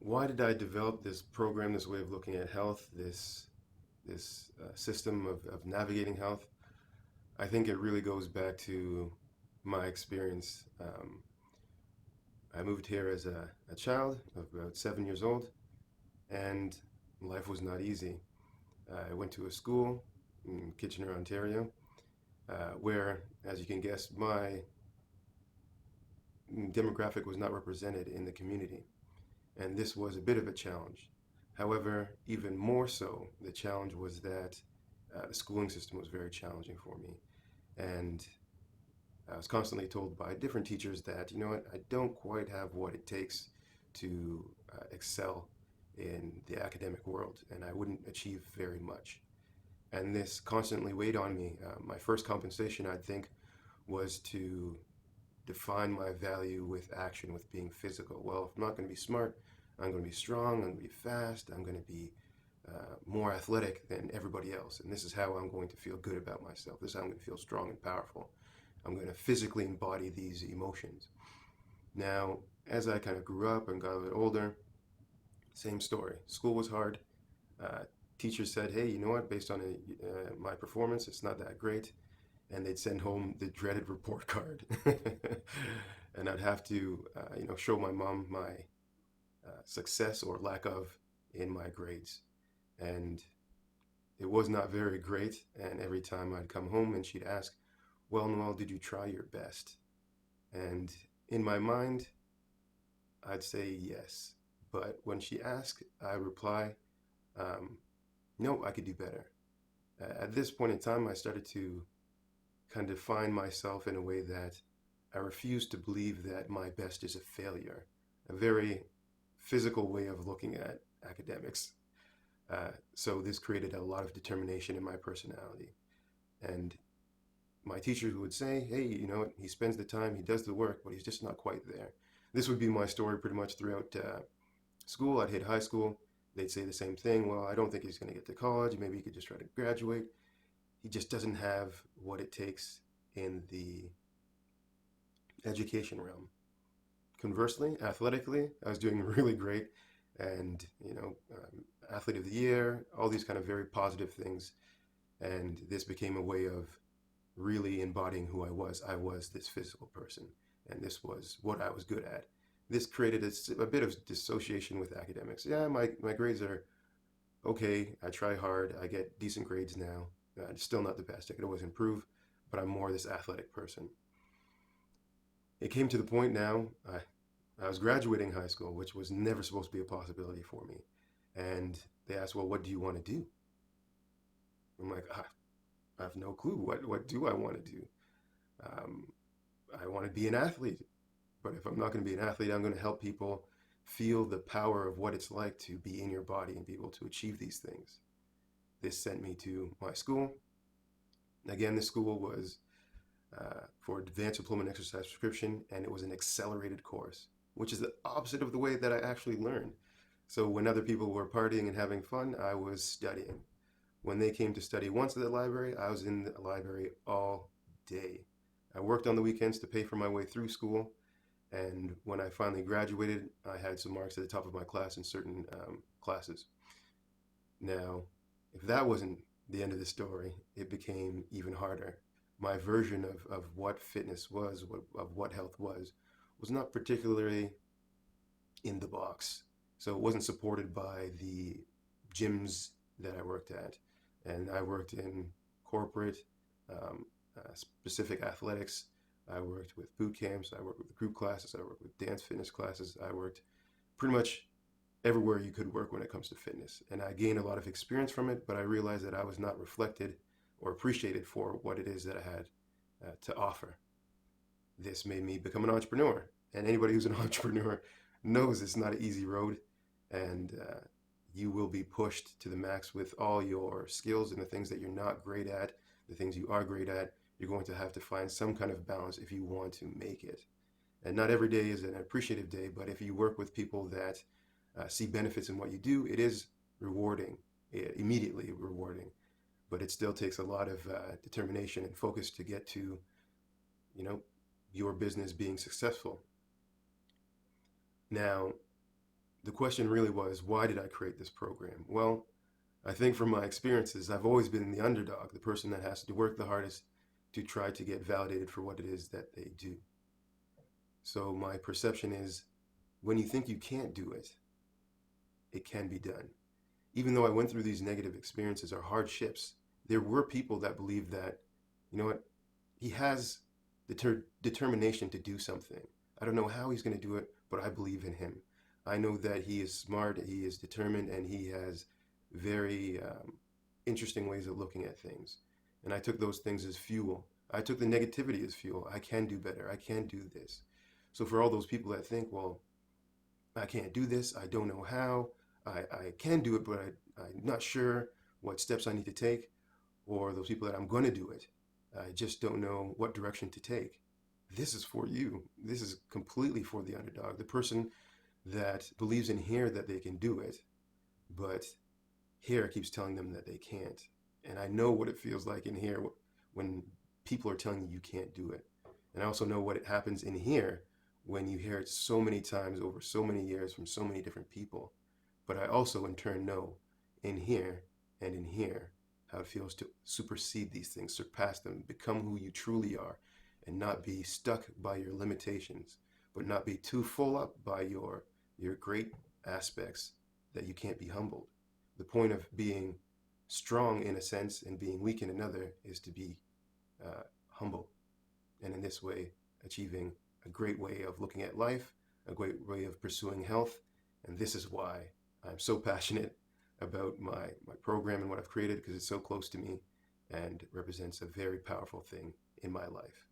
why did I develop this program, this way of looking at health, this system of navigating health? I think it really goes back to my experience. I moved here as a child of about 7 years old, and life was not easy. I went to a school in Kitchener, Ontario, where, as you can guess, my demographic was not represented in the community, and this was a bit of a challenge. However, even more so, the challenge was that the schooling system was very challenging for me. And I was constantly told by different teachers that, you know what, I don't quite have what it takes to excel in the academic world, and I wouldn't achieve very much. And this constantly weighed on me. My first compensation, I think, was to define my value with action, with being physical. Well, if I'm not going to be smart, I'm going to be strong, I'm going to be fast, I'm going to be more athletic than everybody else. And this is how I'm going to feel good about myself. This is how I'm going to feel strong and powerful. I'm going to physically embody these emotions. Now, as I kind of grew up and got a bit older, same story. School was hard. Uh, Teachers said, hey, you know what, based on my performance, it's not that great. And they'd send home the dreaded report card. And I'd have to, show my mom my success or lack of in my grades. And it was not very great. And every time I'd come home and she'd ask, well, Noel, did you try your best? And in my mind, I'd say yes. But when she asked, I reply, um, no, I could do better. At this point in time, I started to kind of define myself in a way that I refuse to believe that my best is a failure, a very physical way of looking at academics. So this created a lot of determination in my personality. And my teachers would say, hey, you know, he spends the time, he does the work, but he's just not quite there. This would be my story pretty much throughout school. I'd hit high school. They'd say the same thing. Well, I don't think he's going to get to college. Maybe he could just try to graduate. He just doesn't have what it takes in the education realm. Conversely, athletically, I was doing really great, and athlete of the year, all these kind of very positive things, and this became a way of really embodying who I was. I was this physical person, and this was what I was good at. This created a bit of dissociation with academics. Yeah, my grades are okay. I try hard. I get decent grades now. I'm still not the best. I could always improve, but I'm more this athletic person. It came to the point now, I was graduating high school, which was never supposed to be a possibility for me. And they asked, well, what do you want to do? I'm like, I have no clue. What do I want to do? Um, I want to be an athlete. But if I'm not going to be an athlete, I'm going to help people feel the power of what it's like to be in your body and be able to achieve these things. This sent me to my school. Again, the school was for advanced diploma in exercise prescription, and it was an accelerated course, which is the opposite of the way that I actually learned. So when other people were partying and having fun, I was studying. When they came to study once at the library, I was in the library all day. I worked on the weekends to pay for my way through school, and when I finally graduated, I had some marks at the top of my class in certain classes. Now, if that wasn't the end of the story, it became even harder. My version of what fitness was, of what health was not particularly in the box. So it wasn't supported by the gyms that I worked at. And I worked in corporate, specific athletics. I worked with boot camps. I worked with group classes. I worked with dance fitness classes. I worked pretty much everywhere you could work when it comes to fitness. And I gained a lot of experience from it, but I realized that I was not reflected or appreciated for what it is that I had to offer. This made me become an entrepreneur. And anybody who's an entrepreneur knows it's not an easy road. And you will be pushed to the max with all your skills and the things that you're not great at, the things you are great at. You're going to have to find some kind of balance if you want to make it. And not every day is an appreciative day, but if you work with people that see benefits in what you do, it is rewarding, immediately rewarding. But it still takes a lot of determination and focus to get to, you know, your business being successful. Now, the question really was, why did I create this program? Well, I think from my experiences, I've always been the underdog, the person that has to work the hardest to try to get validated for what it is that they do. So my perception is, when you think you can't do it, it can be done. Even though I went through these negative experiences or hardships, there were people that believed that, you know what, he has determination to do something. I don't know how he's going to do it, but I believe in him. I know that he is smart, he is determined, and he has very interesting ways of looking at things. And I took those things as fuel. I took the negativity as fuel. I can do better. I can do this. So for all those people that think, well, I can't do this, I don't know how, I can do it, but I'm not sure what steps I need to take, or those people that I'm going to do it, I just don't know what direction to take. This is for you. This is completely for the underdog, the person that believes in here that they can do it, but here keeps telling them that they can't. And I know what it feels like in here when people are telling you you can't do it. And I also know what it happens in here when you hear it so many times over so many years from so many different people. But I also in turn know in here and in here how it feels to supersede these things, surpass them, become who you truly are, and not be stuck by your limitations, but not be too full up by your great aspects that you can't be humbled. The point of being strong in a sense and being weak in another is to be humble, and in this way achieving a great way of looking at life, a great way of pursuing health. And this is why I'm so passionate about my program and what I've created, because it's so close to me and represents a very powerful thing in my life.